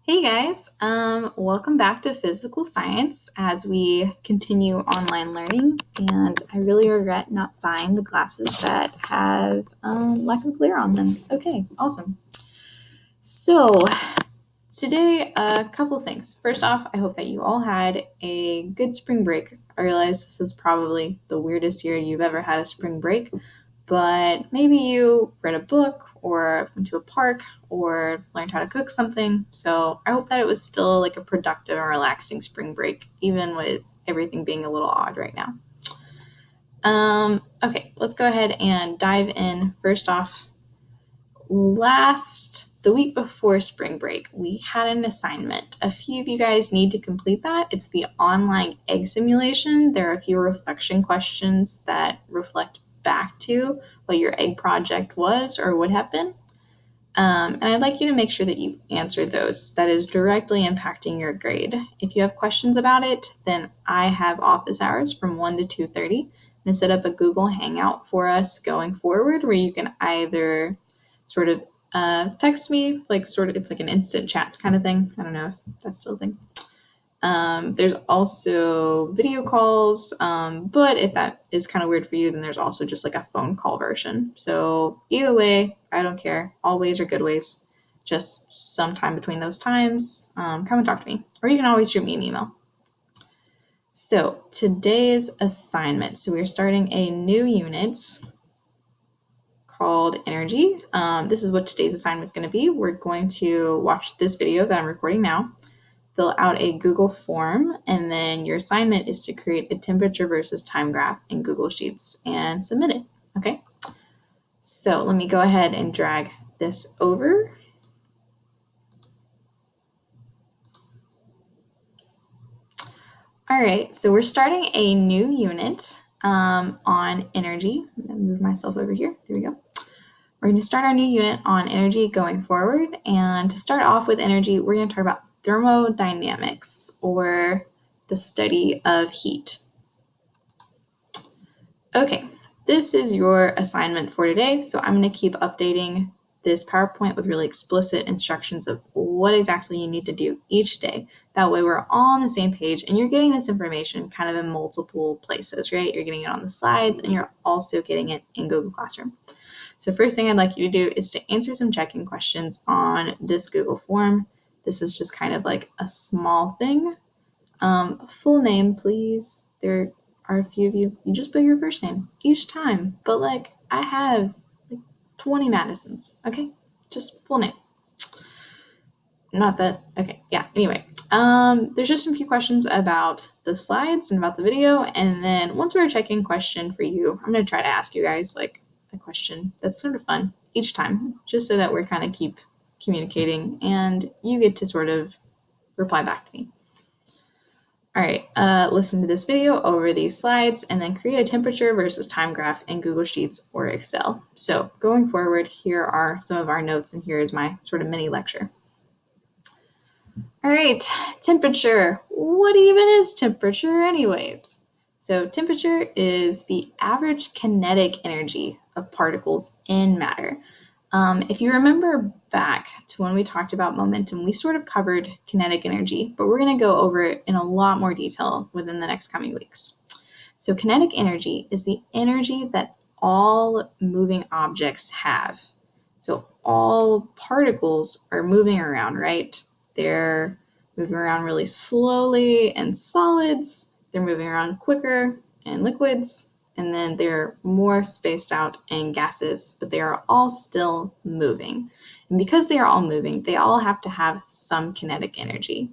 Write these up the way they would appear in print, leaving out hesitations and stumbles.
Hey guys, welcome back to Physical Science as we continue online learning. And I really regret not buying the glasses that have lack of glare on them. Okay, awesome. So today, a couple things. First off, I hope that you all had a good spring break. I realize this is probably the weirdest year you've ever had a spring break, but maybe you read a book or went to a park or learned how to cook something. So I hope that it was still like a productive and relaxing spring break, even with everything being a little odd right now. Okay, let's go ahead and dive in. First off, the week before spring break, we had an assignment. A few of you guys need to complete that. It's the online egg simulation. There are a few reflection questions that reflect back to what your egg project was or would have been. And I'd like you to make sure that you answer those. That is directly impacting your grade. If you have questions about it, then I have office hours from 1 to 2:30. I'm going to set up a Google Hangout for us going forward where you can either sort of text me, it's like an instant chats kind of thing. I don't know if that's still a thing. There's also video calls, but if that is kind of weird for you, then there's also just like a phone call version. So either way, I don't care. All ways are good ways. Just sometime between those times, come and talk to me. Or you can always shoot me an email. So today's assignment. So we're starting a new unit called Energy. This is what today's assignment is going to be. We're going to watch this video that I'm recording now, fill out a Google form, and then your assignment is to create a temperature versus time graph in Google Sheets and submit it. Okay, so let me go ahead and drag this over. All right, so we're starting a new unit on energy. I'm going to move myself over here. There we go. We're going to start our new unit on energy going forward. And to start off with energy, we're going to talk about thermodynamics, or the study of heat. Okay, this is your assignment for today. So I'm going to keep updating this PowerPoint with really explicit instructions of what exactly you need to do each day. That way we're all on the same page and you're getting this information kind of in multiple places, right? You're getting it on the slides and you're also getting it in Google Classroom. So first thing I'd like you to do is to answer some check-in questions on this Google form. This is just kind of like a small thing. Full name, please. There are a few of you just put your first name each time. But like I have like 20 Madisons, okay? Just full name. Not that, okay, yeah, anyway. There's just a few questions about the slides and about the video. And then once we're checking question for you, I'm going to try to ask you guys like a question that's sort of fun each time, just so that we're kind of keep communicating and you get to sort of reply back to me. All right, listen to this video over these slides and then create a temperature versus time graph in Google Sheets or Excel. So going forward, here are some of our notes and here is my sort of mini lecture. All right, temperature. What even is temperature anyways? So temperature is the average kinetic energy of particles in matter. If you remember back to when we talked about momentum, we sort of covered kinetic energy, but we're going to go over it in a lot more detail within the next coming weeks. So kinetic energy is the energy that all moving objects have. So all particles are moving around, right? They're moving around really slowly in solids, they're moving around quicker in liquids, and then they're more spaced out in gases, but they are all still moving. And because they are all moving, they all have to have some kinetic energy.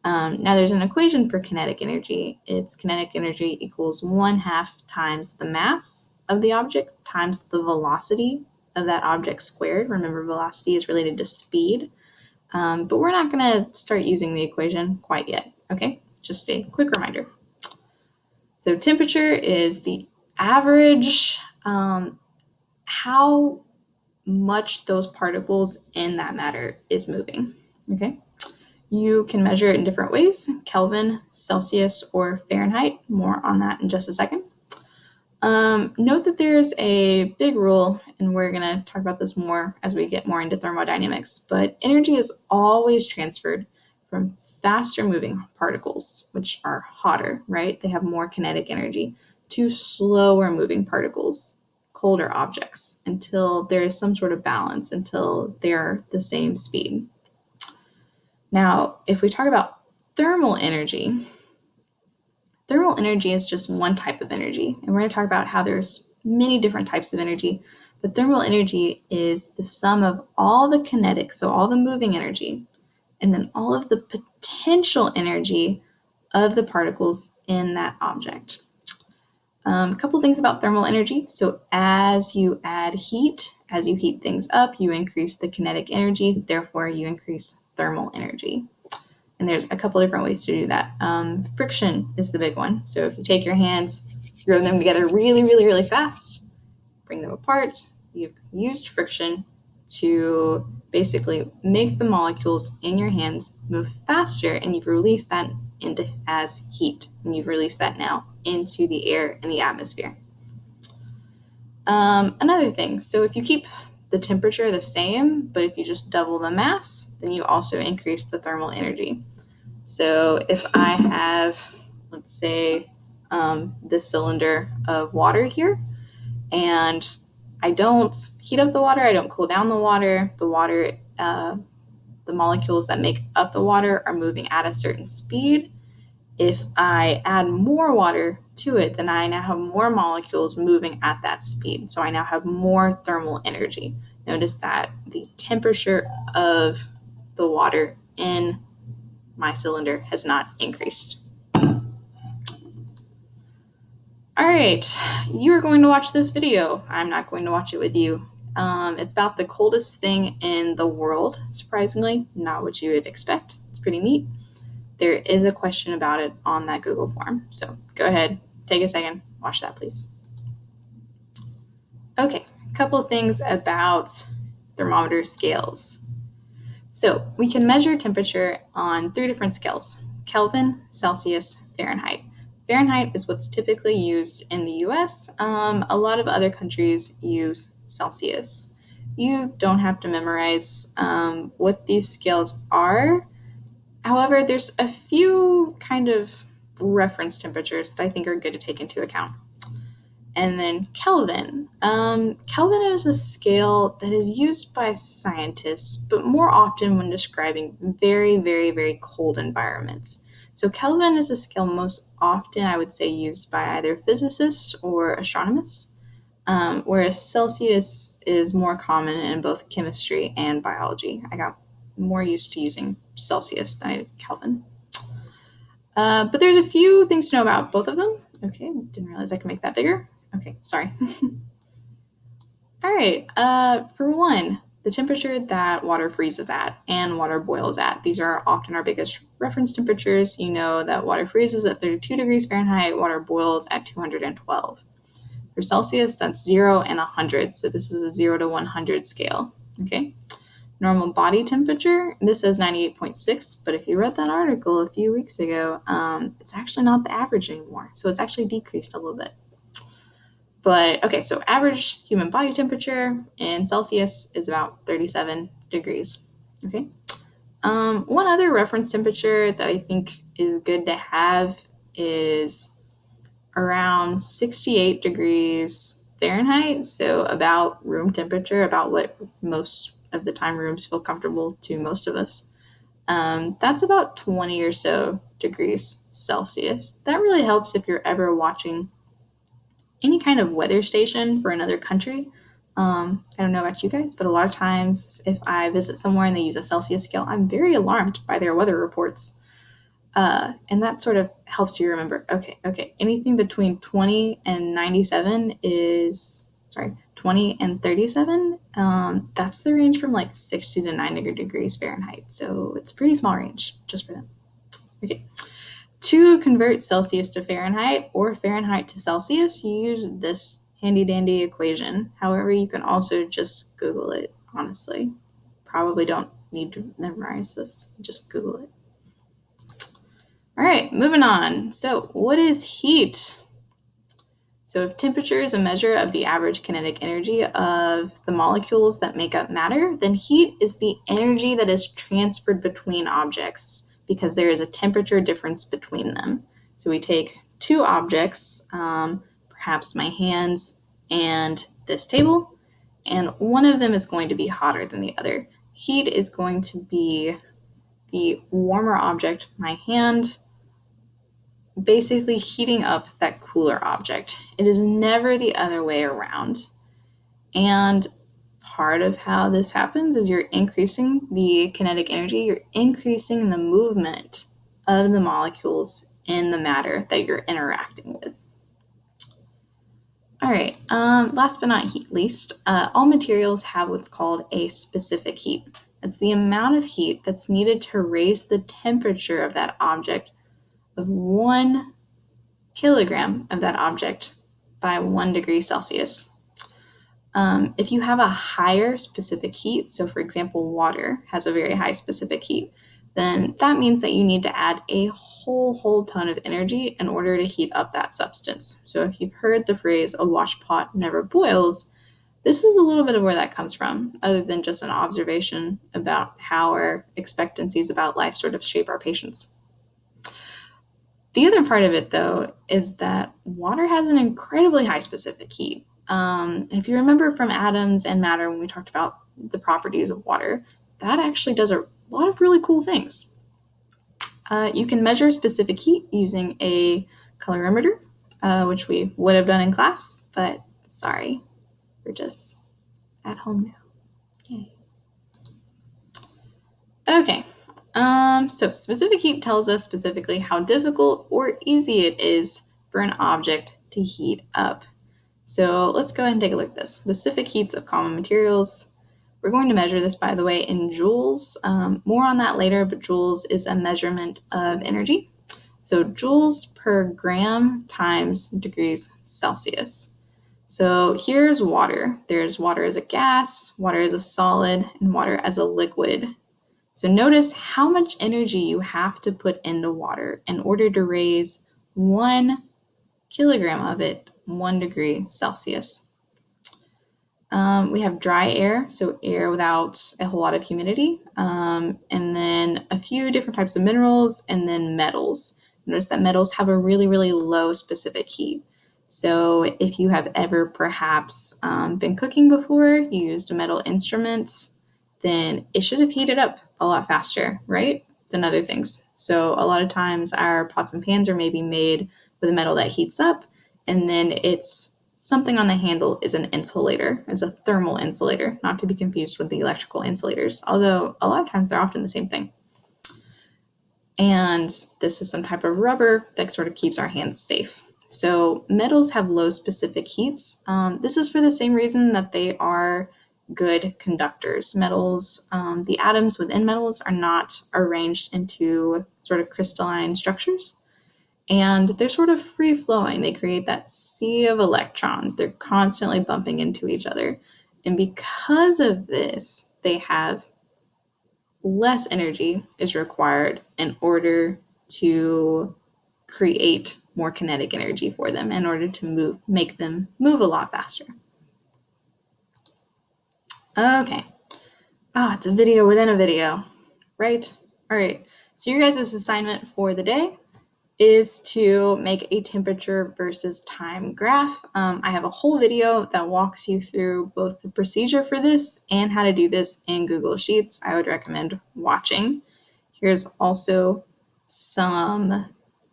Now there's an equation for kinetic energy. It's kinetic energy equals 1/2 times the mass of the object times the velocity of that object squared. Remember, velocity is related to speed. But we're not going to start using the equation quite yet, okay? Just a quick reminder. So temperature is the average, how much those particles in that matter is moving, okay? You can measure it in different ways, Kelvin, Celsius, or Fahrenheit. More on that in just a second. Note that there's a big rule, and we're going to talk about this more as we get more into thermodynamics, but energy is always transferred from faster moving particles, which are hotter, right? They have more kinetic energy, to slower moving particles, colder objects, until there is some sort of balance, until they're the same speed. Now, if we talk about thermal energy is just one type of energy, and we're going to talk about how there's many different types of energy, but thermal energy is the sum of all the kinetic, so all the moving energy, and then all of the potential energy of the particles in that object. A couple things about thermal energy. So as you add heat, as you heat things up, you increase the kinetic energy, therefore you increase thermal energy. And there's a couple different ways to do that. Friction is the big one. So if you take your hands, rub them together really, really, really fast, bring them apart, you've used friction to basically make the molecules in your hands move faster, and you've released that as heat, and you've released that now into the air and the atmosphere. Another thing, so if you keep the temperature the same, but if you just double the mass, then you also increase the thermal energy. So if I have, let's say, this cylinder of water here, and I don't heat up the water, I don't cool down the water, the molecules that make up the water are moving at a certain speed. If I add more water to it, then I now have more molecules moving at that speed. So I now have more thermal energy. Notice that the temperature of the water in my cylinder has not increased. All right, you are going to watch this video. I'm not going to watch it with you. It's about the coldest thing in the world, surprisingly, not what you would expect. It's pretty neat. There is a question about it on that Google form. So go ahead, take a second, watch that, please. Okay, a couple of things about thermometer scales. So we can measure temperature on 3 different scales: Kelvin, Celsius, Fahrenheit. Fahrenheit is what's typically used in the US. A lot of other countries use Celsius. You don't have to memorize what these scales are. However, there's a few kind of reference temperatures that I think are good to take into account. And then Kelvin. Kelvin is a scale that is used by scientists, but more often when describing very, very, very cold environments. So Kelvin is a scale most often, I would say, used by either physicists or astronomers, whereas Celsius is more common in both chemistry and biology. I got more used to using Celsius than I did Kelvin. But there's a few things to know about both of them. Okay, didn't realize I could make that bigger. Okay, sorry. All right, for one, the temperature that water freezes at and water boils at. These are often our biggest reference temperatures. You know that water freezes at 32 degrees Fahrenheit, water boils at 212. For Celsius, that's 0 and 100. So this is a 0 to 100 scale, okay? Normal body temperature, this says 98.6, but if you read that article a few weeks ago, it's actually not the average anymore. So it's actually decreased a little bit. But okay, so average human body temperature in Celsius is about 37 degrees. Okay. One other reference temperature that I think is good to have is around 68 degrees Fahrenheit. So about room temperature, about what most of the time rooms feel comfortable to most of us. That's about 20 or so degrees Celsius. That really helps if you're ever watching any kind of weather station for another country. I don't know about you guys, but a lot of times if I visit somewhere and they use a Celsius scale, I'm very alarmed by their weather reports. And that sort of helps you remember, okay, anything between 20 and 20 and 37, that's the range from like 60 to 90 degrees Fahrenheit. So it's a pretty small range just for them. Okay. To convert Celsius to Fahrenheit or Fahrenheit to Celsius, you use this handy dandy equation. However, you can also just Google it, honestly. Probably don't need to memorize this, just Google it. All right, moving on. So what is heat? So if temperature is a measure of the average kinetic energy of the molecules that make up matter, then heat is the energy that is transferred between objects, because there is a temperature difference between them. So we take two objects, perhaps my hands and this table, and one of them is going to be hotter than the other. Heat is going to be the warmer object, my hand, basically heating up that cooler object. It is never the other way around. And part of how this happens is you're increasing the kinetic energy, you're increasing the movement of the molecules in the matter that you're interacting with. All right, last but not least, all materials have what's called a specific heat. It's the amount of heat that's needed to raise the temperature of that object of 1 kilogram of that object by 1 degree Celsius. If you have a higher specific heat, so for example, water has a very high specific heat, then that means that you need to add a whole ton of energy in order to heat up that substance. So if you've heard the phrase, a wash pot never boils, this is a little bit of where that comes from, other than just an observation about how our expectancies about life sort of shape our patience. The other part of it, though, is that water has an incredibly high specific heat. If you remember from atoms and matter when we talked about the properties of water, that actually does a lot of really cool things. You can measure specific heat using a colorimeter, which we would have done in class, but sorry, we're just at home now. Yay. Okay, so specific heat tells us specifically how difficult or easy it is for an object to heat up. So let's go ahead and take a look at this. Specific heats of common materials. We're going to measure this, by the way, in joules. More on that later, but joules is a measurement of energy. So joules per gram times degrees Celsius. So here's water. There's water as a gas, water as a solid, and water as a liquid. So notice how much energy you have to put into water in order to raise 1 kilogram of it 1 degree Celsius. We have dry air, so air without a whole lot of humidity, and then a few different types of minerals, and then metals. Notice that metals have a really, really low specific heat. So if you have ever perhaps been cooking before, you used a metal instrument, then it should have heated up a lot faster, right, than other things. So a lot of times our pots and pans are maybe made with a metal that heats up, and then it's something on the handle is an insulator, is a thermal insulator, not to be confused with the electrical insulators, although a lot of times they're often the same thing. And this is some type of rubber that sort of keeps our hands safe. So metals have low specific heats. This is for the same reason that they are good conductors. Metals, the atoms within metals are not arranged into sort of crystalline structures. And they're sort of free-flowing. They create that sea of electrons. They're constantly bumping into each other. And because of this, they have less energy is required in order to create more kinetic energy for them, in order to make them move a lot faster. Okay. It's a video within a video, right? All right. So your guys' assignment for the day is to make a temperature versus time graph. I have a whole video that walks you through both the procedure for this and how to do this in Google Sheets. I would recommend watching. Here's also some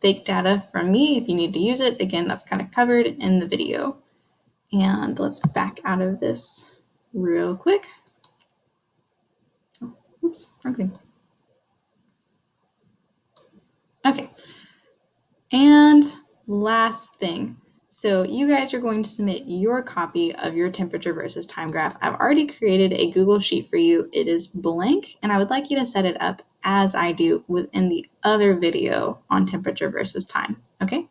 fake data from me if you need to use it. Again, that's kind of covered in the video. And let's back out of this real quick. Oops, wrong thing. Okay. And last thing, so you guys are going to submit your copy of your temperature versus time graph. I've already created a Google Sheet for you. It is blank, and I would like you to set it up as I do within the other video on temperature versus time, okay?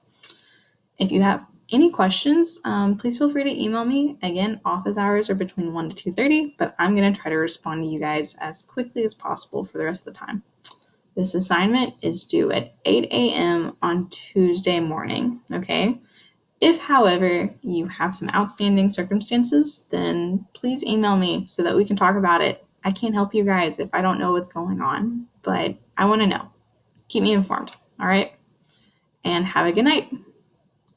If you have any questions, please feel free to email me. Again, office hours are between 1 to 2:30, but I'm going to try to respond to you guys as quickly as possible for the rest of the time. This assignment is due at 8 a.m. on Tuesday morning, okay? If, however, you have some outstanding circumstances, then please email me so that we can talk about it. I can't help you guys if I don't know what's going on, but I want to know. keep me informed. All right. And have a good night.